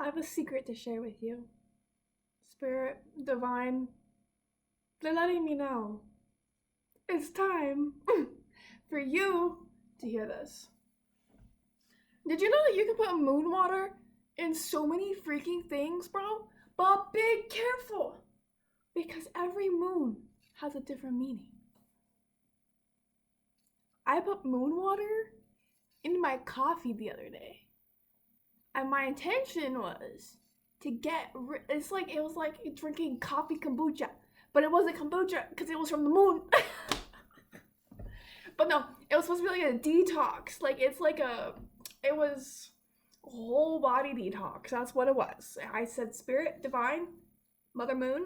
I have a secret to share with you. Spirit, divine, they're letting me know. It's time for you to hear this. Did you know that you can put moon water in so many freaking things, bro? But be careful, because every moon has a different meaning. I put moon water in my coffee the other day. And my intention was to it was like drinking coffee kombucha. But it wasn't kombucha because it was from the moon. But no, it was supposed to be like a detox. It was a whole body detox. That's what it was. I said, Spirit, Divine, Mother Moon,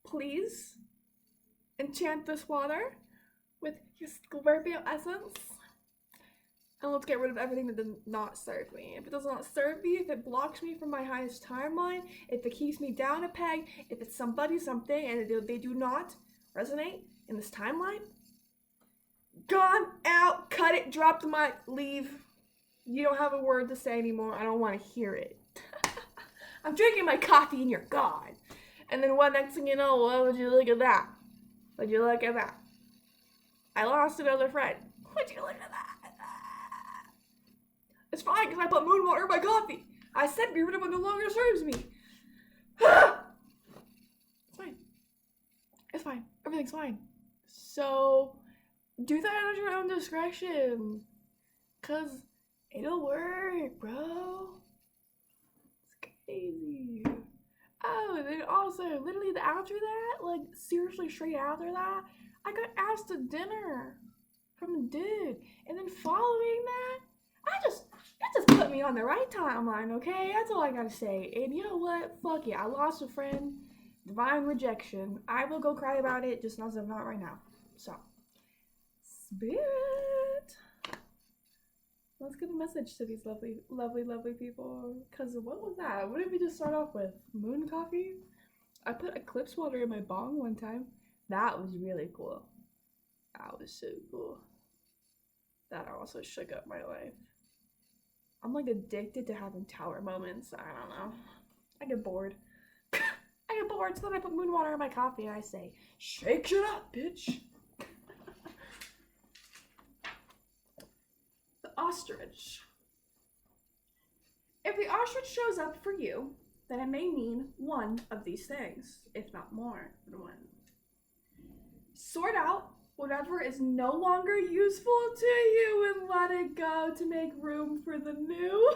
please enchant this water with your Scorpio essence. And let's get rid of everything that does not serve me. If it does not serve me, if it blocks me from my highest timeline, if it keeps me down a peg, if it's somebody, something, and they do not resonate in this timeline, gone, out, cut it, drop the mic, leave. You don't have a word to say anymore. I don't want to hear it. I'm drinking my coffee and you're gone. And then what, next thing you know, well, would you look at that? Would you look at that? I lost another friend. Would you look at that? It's fine because I put moon water in my coffee. I said get rid of what no longer serves me. It's fine. It's fine. Everything's fine. So do that at your own discretion. Cause it'll work, bro. It's crazy. Oh, and then also, literally after that, like seriously straight after that, I got asked to dinner from a dude. And then following that, that just put me on the right timeline, okay? That's all I gotta say. And you know what? Fuck it. I lost a friend. Divine rejection. I will go cry about it, just not right now. So, Spirit. Let's give a message to these lovely, lovely, lovely people. Because what was that? What did we just start off with? Moon coffee? I put eclipse water in my bong one time. That was really cool. That was so cool. That also shook up my life. I'm like addicted to having tower moments. I don't know. I get bored. I get bored, so then I put moon water in my coffee and I say, shake it up, bitch. The ostrich. If the ostrich shows up for you, then it may mean one of these things, if not more than one. Sort out whatever is no longer useful to you and let it go to make room for the new.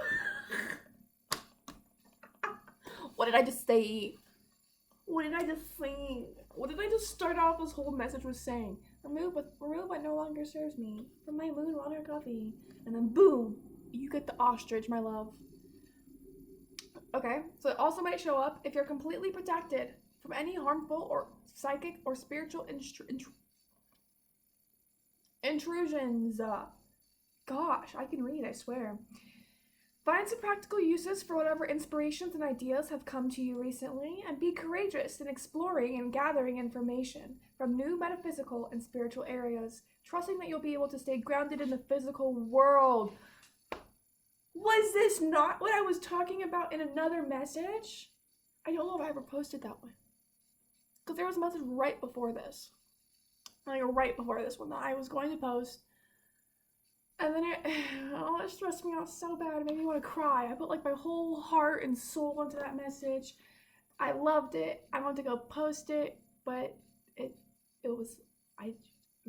What did I just say? What did I just sing? What did I just start off this whole message with saying? Remove what no longer serves me from my moon water coffee. And then boom, you get the ostrich, my love. Okay, so it also might show up if you're completely protected from any harmful or psychic or spiritual intrusions. Gosh, I can read, I swear. Find some practical uses for whatever inspirations and ideas have come to you recently, and be courageous in exploring and gathering information from new metaphysical and spiritual areas, trusting that you'll be able to stay grounded in the physical world. Was this not what I was talking about in another message? I don't know if I ever posted that one. Because there was a message right before this. Like right before this one that I was going to post. And then it stressed me out so bad. It made me want to cry. I put like my whole heart and soul into that message. I loved it. I wanted to go post it, but it was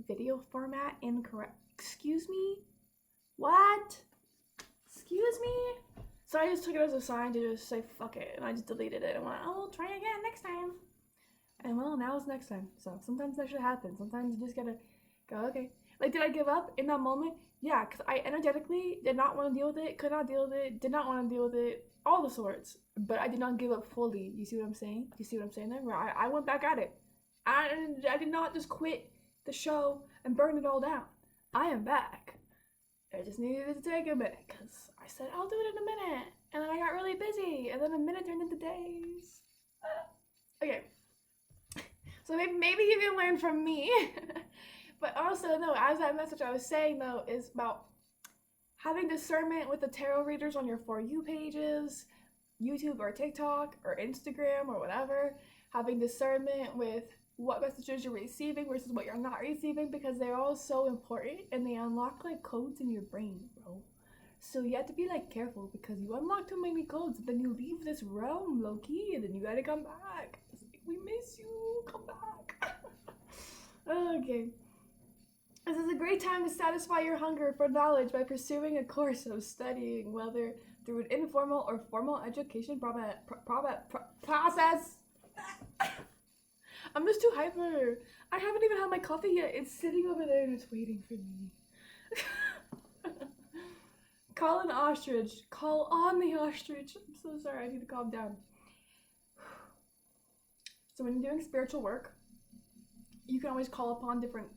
video format incorrect. Excuse me? What? Excuse me? So I just took it as a sign to just say fuck it, and I just deleted it and went, oh, we'll try again next time. And well, now it's next time. So sometimes that should happen. Sometimes you just gotta go, okay. Like, did I give up in that moment? Yeah, because I energetically did not want to deal with it, could not deal with it, did not want to deal with it, all the sorts. But I did not give up fully. You see what I'm saying? You see what I'm saying there? Where I went back at it. I did not just quit the show and burn it all down. I am back. I just needed to take a minute because I said, I'll do it in a minute. And then I got really busy. And then a minute turned into days. Okay. So maybe you can learn from me. But also, no, as that message I was saying, though, is about having discernment with the tarot readers on your For You pages, YouTube or TikTok or Instagram or whatever, having discernment with what messages you're receiving versus what you're not receiving, because they're all so important and they unlock like codes in your brain, bro. So you have to be like careful, because you unlock too many codes and then you leave this realm low key and then you gotta come back. It's like, we miss you, come back. Okay. This is a great time to satisfy your hunger for knowledge by pursuing a course of studying, whether through an informal or formal education process. I'm just too hyper. I haven't even had my coffee yet. It's sitting over there and it's waiting for me. Call an ostrich. Call on the ostrich. I'm so sorry. I need to calm down. So when you're doing spiritual work, you can always call upon different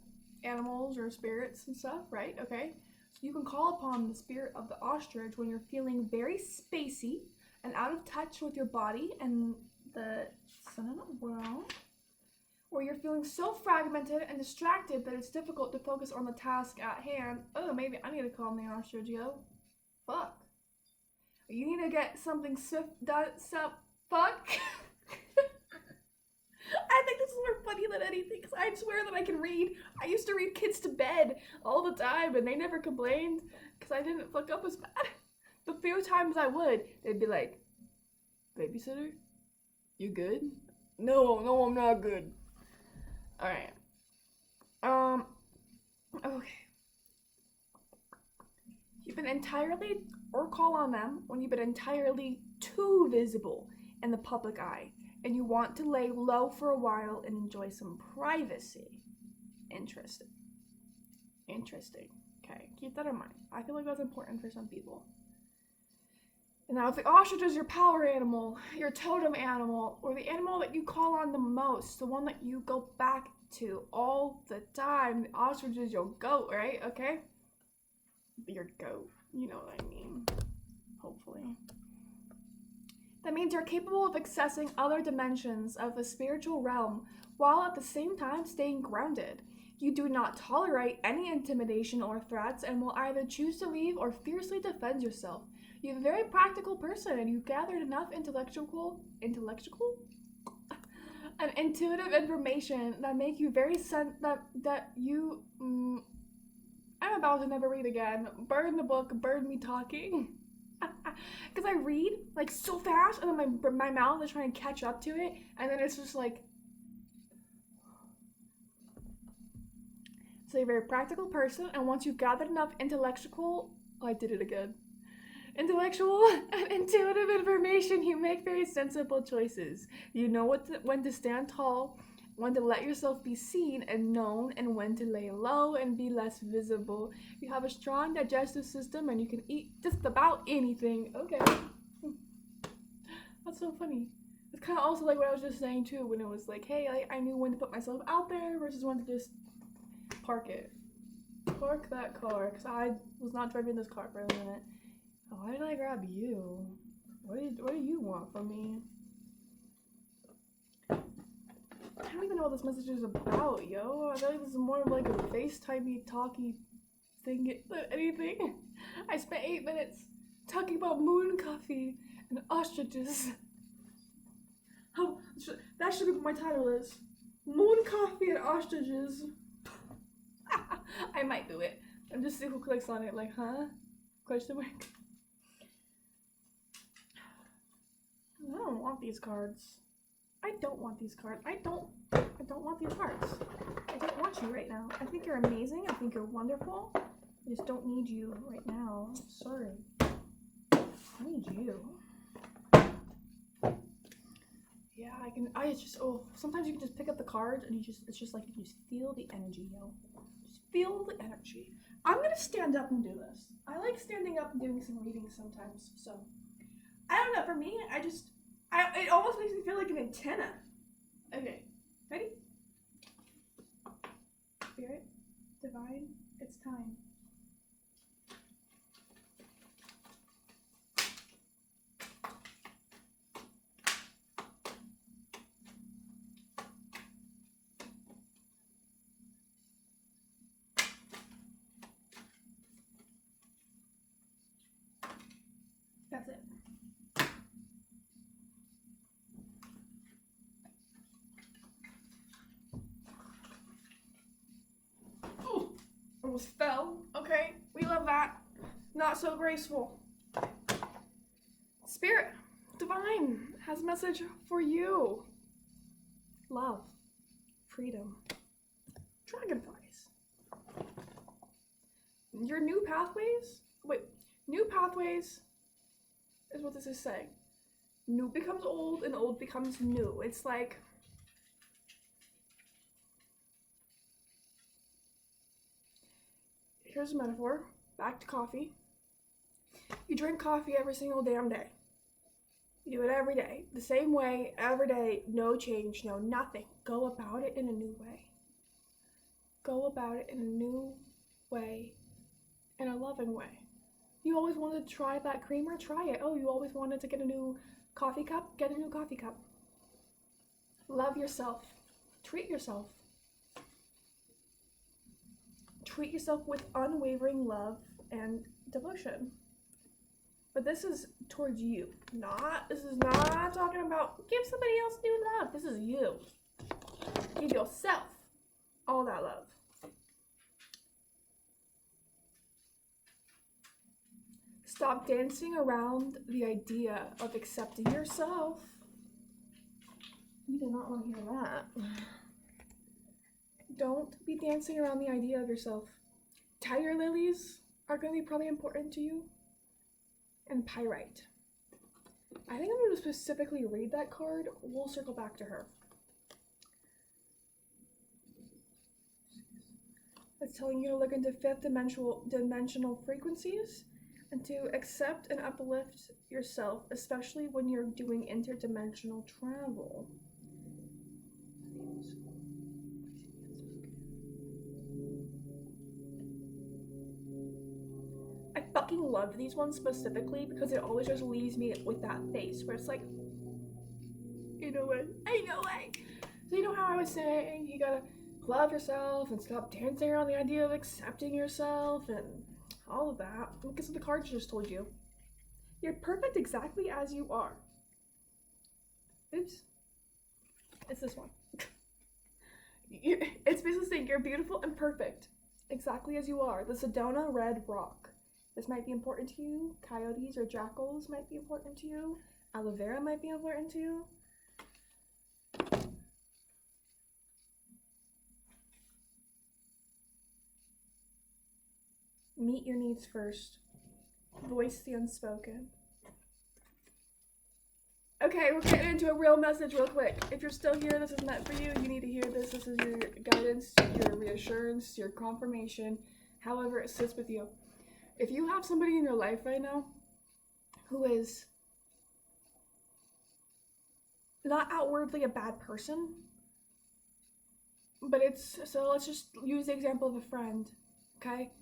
animals or spirits and stuff, right? Okay. So you can call upon the spirit of the ostrich when you're feeling very spacey and out of touch with your body and the sun and the world, or you're feeling so fragmented and distracted that it's difficult to focus on the task at hand. Oh, maybe I need to call the ostrich, yo. Fuck. You need to get something swift done. Fuck. I think this is more funny than anything, because I swear that I can read. I used to read kids to bed all the time, and they never complained because I didn't fuck up as bad. The few times I would, they'd be like, "Babysitter, you good?" No, I'm not good. All right. Okay. You've been entirely, or call on them when you've been entirely too visible in the public eye, and you want to lay low for a while and enjoy some privacy. Interesting. Okay, keep that in mind. I feel like that's important for some people. And now if the ostrich is your power animal, your totem animal, or the animal that you call on the most, the one that you go back to all the time, the ostrich is your goat, right? Okay? Your goat. You know what I mean. Hopefully. That means you're capable of accessing other dimensions of the spiritual realm while at the same time staying grounded. You do not tolerate any intimidation or threats and will either choose to leave or fiercely defend yourself. You're a very practical person and you've gathered enough intellectual and intuitive information that make you very I'm about to never read again. Burn the book, burn me talking. Because I read like so fast and then my mouth is trying to catch up to it, and then it's just like. So you're a very practical person, and once you've gathered enough intellectual and intuitive information, you make very sensible choices. You know when to stand tall, when to let yourself be seen and known, and when to lay low and be less visible. You have a strong digestive system and you can eat just about anything. Okay. That's so funny. It's kind of also like what I was just saying too, when it was like, hey, I knew when to put myself out there versus when to just park it. Park that car, because I was not driving this car for a minute. Why did I grab you? What do you want from me? I don't even know what this message is about, yo. I feel like this is more of like a FaceTimey, talky thing than anything. I spent 8 minutes talking about moon coffee and ostriches. That should be what my title is. Moon coffee and ostriches. I might do it. And just see who clicks on it, like, huh? Question mark. I don't want these cards. I don't want these cards. I don't want these cards. I don't want you right now. I think you're amazing. I think you're wonderful. I just don't need you right now. Sorry. I need you. Yeah, sometimes you can just pick up the cards and it's just like you can just feel the energy, yo. Just feel the energy. I'm gonna stand up and do this. I like standing up and doing some readings sometimes, so. I don't know, for me, it almost makes me feel like an antenna. Okay, ready? Spirit, divine, it's time. That's it. almost fell. Okay, we love that. Not so graceful. Spirit, divine, has a message for you. Love, freedom, dragonflies. Your new pathways, new pathways is what this is saying. New becomes old and old becomes new. It's like, here's a metaphor, back to coffee. You drink coffee every single damn day. You do it every day, the same way, every day, no change, no nothing. Go about it in a new way. Go about it in a new way, in a loving way. You always wanted to try that creamer? Try it. Oh, you always wanted to get a new coffee cup? Get a new coffee cup. Love yourself. Treat yourself. Treat yourself with unwavering love and devotion. But this is towards you. This is not talking about give somebody else new love. This is you. Give yourself all that love. Stop dancing around the idea of accepting yourself. You do not want to hear that. Don't be dancing around the idea of yourself. Tiger lilies are going to be probably important to you. And pyrite. I think I'm going to specifically read that card. We'll circle back to her. It's telling you to look into fifth dimensional frequencies and to accept and uplift yourself, especially when you're doing interdimensional travel. I fucking love these ones specifically because it always just leaves me with that face where it's like, you know what? I know it. So you know how I was saying, you gotta love yourself and stop dancing around the idea of accepting yourself and all of that. Because the cards just told you. You're perfect exactly as you are. Oops. It's this one. It's basically saying you're beautiful and perfect exactly as you are. The Sedona Red Rock. This might be important to you. Coyotes or jackals might be important to you. Aloe vera might be important to you. Meet your needs first. Voice the unspoken. Okay, we're getting into a real message real quick. If you're still here, this is meant for you. You need to hear this. This is your guidance, your reassurance, your confirmation, however it sits with you. If you have somebody in your life right now who is not outwardly a bad person, but so let's just use the example of a friend, okay?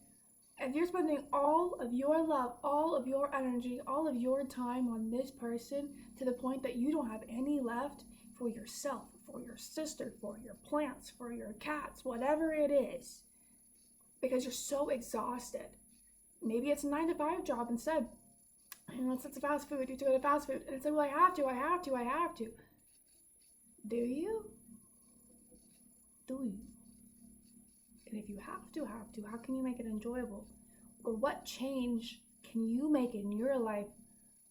If you're spending all of your love, all of your energy, all of your time on this person to the point that you don't have any left for yourself, for your sister, for your plants, for your cats, whatever it is, because you're so exhausted. Maybe it's a 9-to-5 job instead. And let's it's fast food, you have to go to fast food. And it's like, well, I have to. Do you? And if you have to, how can you make it enjoyable? Or what change can you make in your life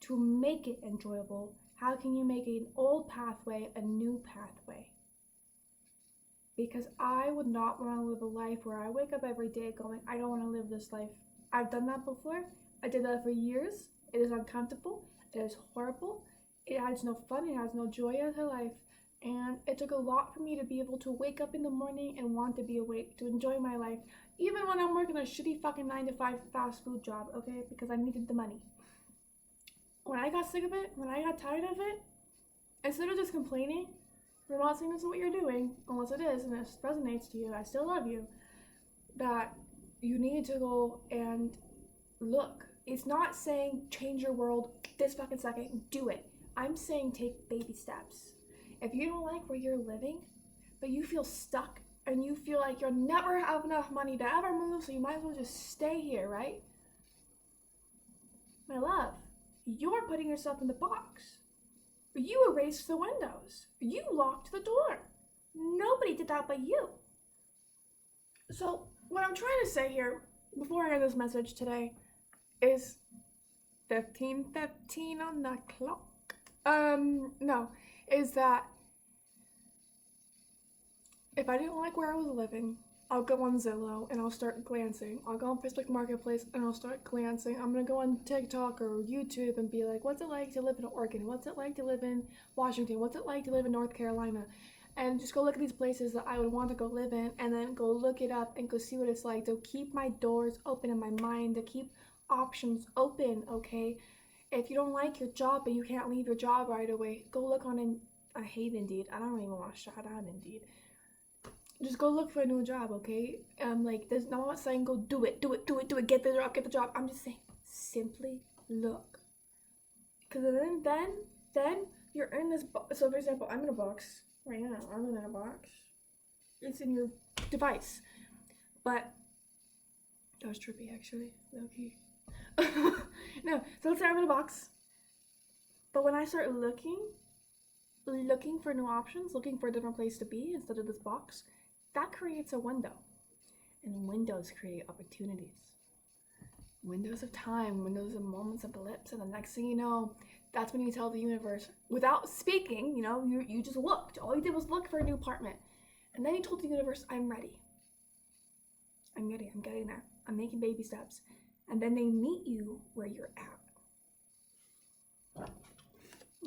to make it enjoyable? How can you make an old pathway a new pathway? Because I would not want to live a life where I wake up every day going, I don't want to live this life. I've done that before. I did that for years. It is uncomfortable. It is horrible. It has no fun. It has no joy into life. And it took a lot for me to be able to wake up in the morning and want to be awake, to enjoy my life, even when I'm working a shitty fucking 9-to-5 fast food job, okay? Because I needed the money. When I got sick of it, when I got tired of it, instead of just complaining, I'm not saying this is what you're doing, unless it is, and it resonates to you, I still love you, that you need to go and look. It's not saying change your world this fucking second, do it. I'm saying take baby steps. If you don't like where you're living, but you feel stuck and you feel like you'll never have enough money to ever move, so you might as well just stay here, right? My love, you're putting yourself in the box. You erased the windows. You locked the door. Nobody did that but you. So what I'm trying to say here, before I end this message today, is 15:15 on the clock. No, is that if I didn't like where I was living, I'll go on Zillow and I'll start glancing. I'll go on Facebook Marketplace and I'll start glancing. I'm gonna go on TikTok or YouTube and be like, what's it like to live in Oregon? What's it like to live in Washington? What's it like to live in North Carolina? And just go look at these places that I would want to go live in, and then go look it up and go see what it's like, to keep my doors open in my mind, to keep options open, okay? If you don't like your job but you can't leave your job right away, go look on I hate Indeed. I don't even want to shout out Indeed. Just go look for a new job, okay? Like, there's no one saying go do it, get the job. I'm just saying, simply look. Because then you're in this so for example, I'm in a box right now. I'm in a box. It's in your device. But that was trippy, actually. Okay. No, so let's say I'm in a box. But when I start looking for new options, looking for a different place to be instead of this box, that creates a window. And windows create opportunities. Windows of time, windows of moments of blips, and the next thing you know, that's when you tell the universe, without speaking, you just looked. All you did was look for a new apartment. And then you told the universe, I'm ready. I'm getting there. I'm making baby steps. And then they meet you where you're at.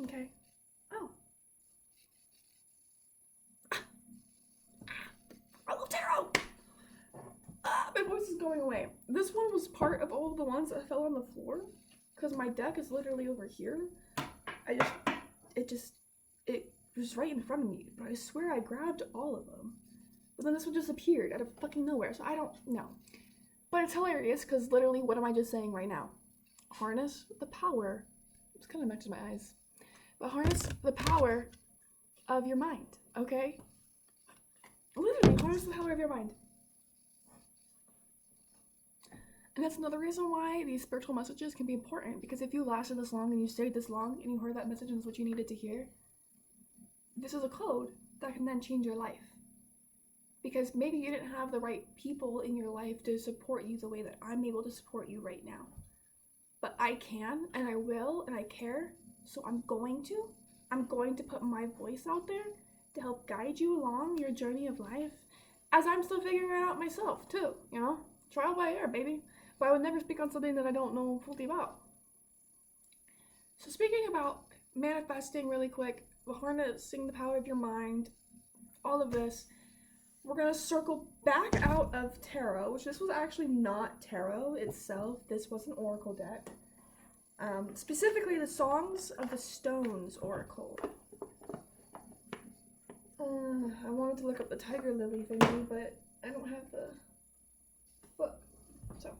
Okay. Oh. I love tarot! My voice is going away. This one was part of all of the ones that fell on the floor, because my deck is literally over here. It was right in front of me, but I swear I grabbed all of them. But then this one just appeared out of fucking nowhere, so I don't know. But it's hilarious, because literally, what am I just saying right now? Harness the power. It's kind of matches my eyes. But harness the power of your mind, okay? Literally, harness the power of your mind. And that's another reason why these spiritual messages can be important, because if you lasted this long and you stayed this long and you heard that message and it's what you needed to hear, this is a code that can then change your life. Because maybe you didn't have the right people in your life to support you the way that I'm able to support you right now. But I can, and I will, and I care, so I'm going to put my voice out there to help guide you along your journey of life, as I'm still figuring it out myself too, Trial by error, baby. But I would never speak on something that I don't know fully about. So speaking about manifesting really quick, harnessing the power of your mind, all of this, we're going to circle back out of tarot, which this was actually not tarot itself. This was an oracle deck. Specifically the Songs of the Stones oracle. I wanted to look up the tiger lily thingy, but I don't have the book. So,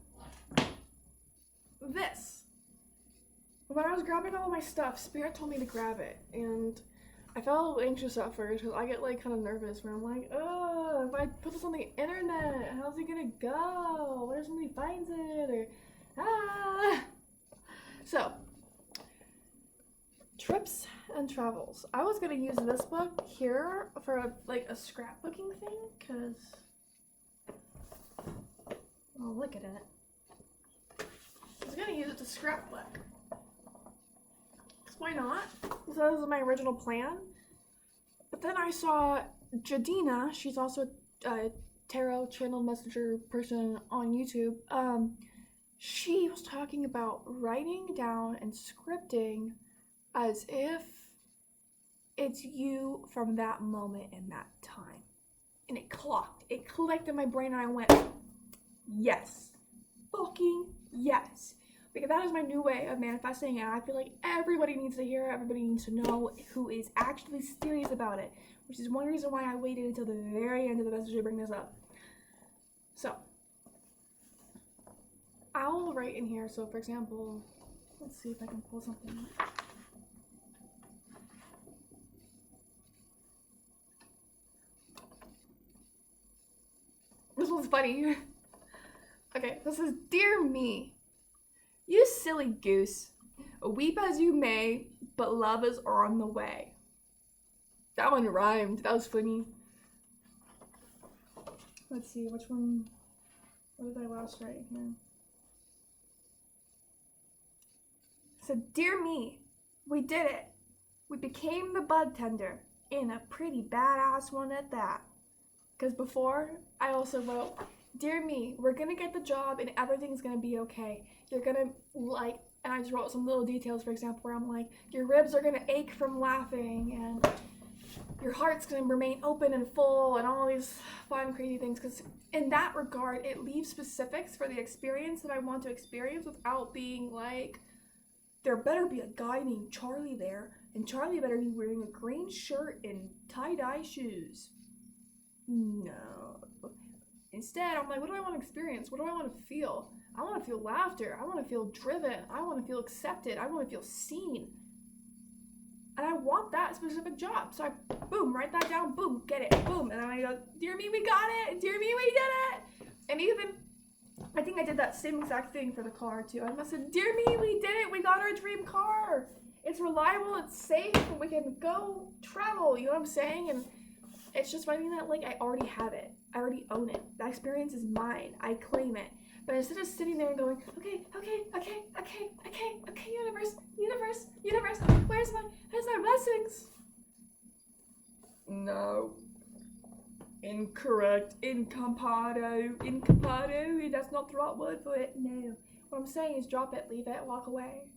this. When I was grabbing all my stuff, Spirit told me to grab it, and I felt a little anxious at first, because I get kind of nervous where I'm like, oh, if I put this on the internet, how's it gonna go? What if somebody finds it? Or, So, trips and travels. I was gonna use this book here for a scrapbooking thing, because, oh, look at it. I was gonna use it to scrapbook. Why not? So this was my original plan. But then I saw Jadina, she's also a tarot channel messenger person on YouTube. She was talking about writing down and scripting as if it's you from that moment in that time. And it clicked in my brain, and I went, yes, fucking yes. Because that is my new way of manifesting, and I feel like everybody needs to hear it, everybody needs to know who is actually serious about it, which is one reason why I waited until the very end of the message to bring this up. So, I'll write in here, so for example, let's see if I can pull something. This one's funny. Okay, this is Dear Me. You silly goose. Weep as you may, but love is on the way. That one rhymed. That was funny. Let's see, which one? What did I last write here? So, dear me, we did it. We became the bud tender, and a pretty badass one at that. Because before, I also wrote, dear me, we're gonna get the job and everything's gonna be okay. You're gonna like, and I just wrote some little details, for example, where I'm like, your ribs are gonna ache from laughing, and your heart's gonna remain open and full, and all these fun, crazy things. Because in that regard, it leaves specifics for the experience that I want to experience without being like, there better be a guy named Charlie there, and Charlie better be wearing a green shirt and tie-dye shoes. No. Instead, I'm like, what do I want to experience? What do I want to feel? I want to feel laughter. I want to feel driven. I want to feel accepted. I want to feel seen. And I want that specific job. So I, boom, write that down. Boom, get it. Boom. And then I go, dear me, we got it. Dear me, we did it. And even, I think I did that same exact thing for the car too. I must have said, dear me, we did it. We got our dream car. It's reliable. It's safe. And we can go travel. You know what I'm saying? And it's just finding that, like, I already have it. I already own it. That experience is mine. I claim it. But instead of sitting there and going, okay, universe, where's my blessings? No. Incorrect. Incompado. That's not the right word for it. No. What I'm saying is drop it, leave it, walk away.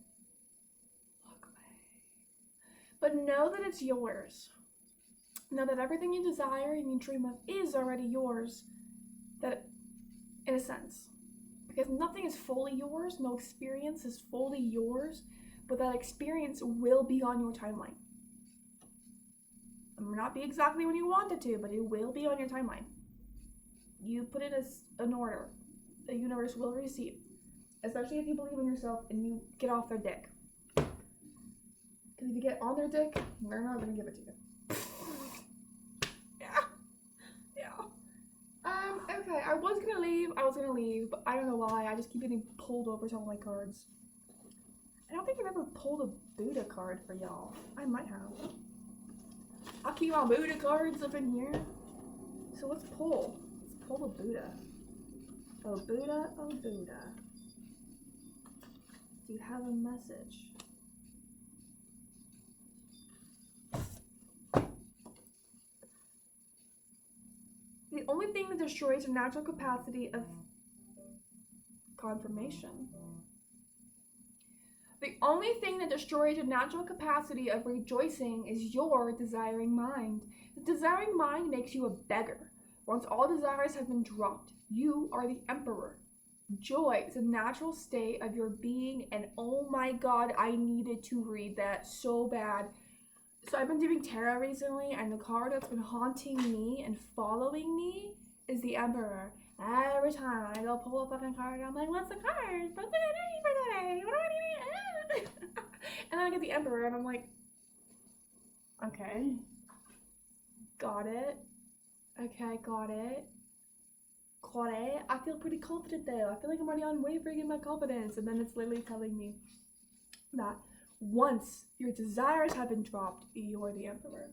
Walk away. But know that it's yours. Know that everything you desire and you dream of is already yours. That, in a sense. Because nothing is fully yours, no experience is fully yours, but that experience will be on your timeline. It may not be exactly when you want it to, but it will be on your timeline. You put it as an order. The universe will receive. Especially if you believe in yourself and you get off their dick. Because if you get on their dick, they're not going to give it to you. Okay, I was gonna leave, but I don't know why. I just keep getting pulled over to all my cards. I don't think I've ever pulled a Buddha card for y'all. I might have. I'll keep my Buddha cards up in here. So let's pull. Let's pull the Buddha. Oh Buddha, oh Buddha. Do you have a message? The only thing that destroys your natural capacity of confirmation. The only thing that destroys your natural capacity of rejoicing is your desiring mind. The desiring mind makes you a beggar. Once all desires have been dropped, you are the emperor. Joy is a natural state of your being, and oh my god, I needed to read that so bad. So I've been doing tarot recently, and the card that's been haunting me and following me is the Emperor. Every time I go pull a fucking card, I'm like, what's the card? What's the energy for today? What do I need? And then I get the Emperor, and I'm like, okay. Got it. Okay, got it. Got it. I feel pretty confident though. I feel like I'm already unwavering in my confidence. And then it's literally telling me that once your desires have been dropped, you're the Emperor.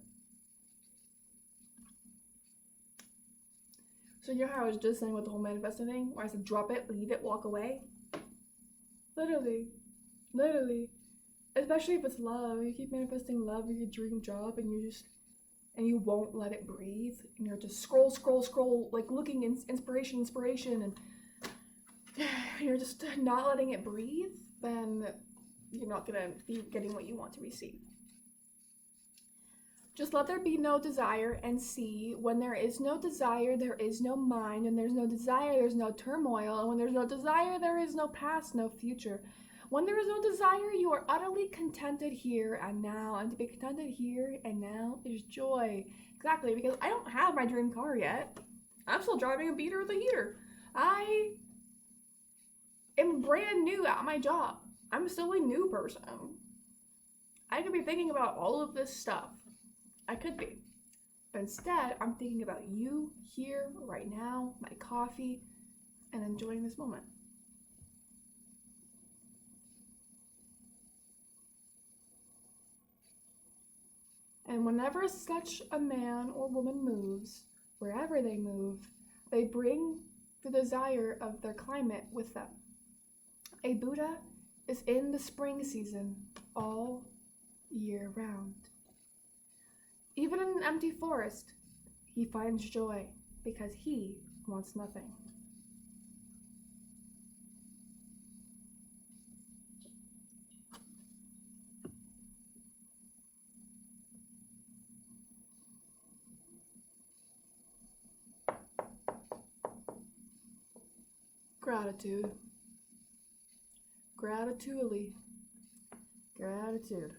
So you know how I was just saying with the whole manifesting thing, where I said drop it, leave it, walk away? Literally. Especially if it's love. You keep manifesting love or your dream job and you won't let it breathe. And you're just scroll, like looking in inspiration, and you're just not letting it breathe, then you're not gonna be getting what you want to receive. Just let there be no desire and see. When there is no desire, there is no mind. When there's no desire, there's no turmoil. And when there's no desire, there is no past, no future. When there is no desire, you are utterly contented here and now. And to be contented here and now is joy. Exactly, because I don't have my dream car yet. I'm still driving a beater with a heater. I am brand new at my job. I'm still a new person. I could be thinking about all of this stuff. I could be. But instead, I'm thinking about you here, right now, my coffee, and enjoying this moment. And whenever such a man or woman moves, wherever they move, they bring the desire of their climate with them. A Buddha is in the spring season all year round. Even in an empty forest, he finds joy because he wants nothing. Gratitude. Gratitude. Gratitude.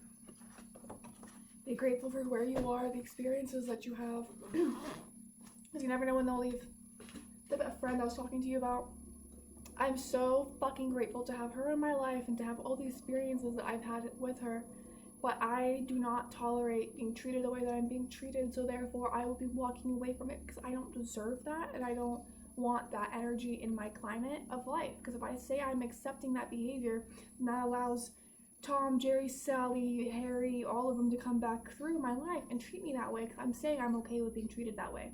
Be grateful for where you are, the experiences that you have. Because you never know when they'll leave. That friend I was talking to you about, I'm so fucking grateful to have her in my life and to have all the experiences that I've had with her. But I do not tolerate being treated the way that I'm being treated, so therefore I will be walking away from it because I don't deserve that and I don't want that energy in my climate of life. Because if I say I'm accepting that behavior, then that allows Tom, Jerry, Sally, Harry, all of them to come back through my life and treat me that way because I'm saying I'm okay with being treated that way.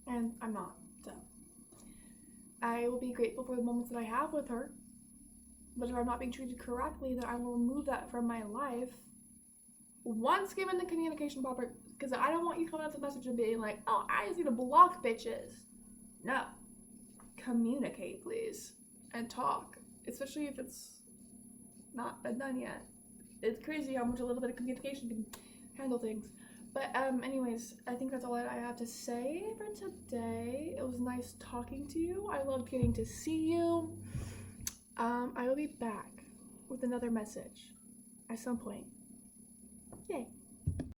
And I'm not, so. I will be grateful for the moments that I have with her, but if I'm not being treated correctly, then I will remove that from my life once given the communication proper, because I don't want you coming out the message and being like, oh, I just need to block bitches. No. Communicate, please, and talk, especially if it's not been done yet. It's crazy how much a little bit of communication can handle things. But anyways, I think that's all that I have to say for today. It was nice talking to you. I loved getting to see you. I will be back with another message at some point. Yay.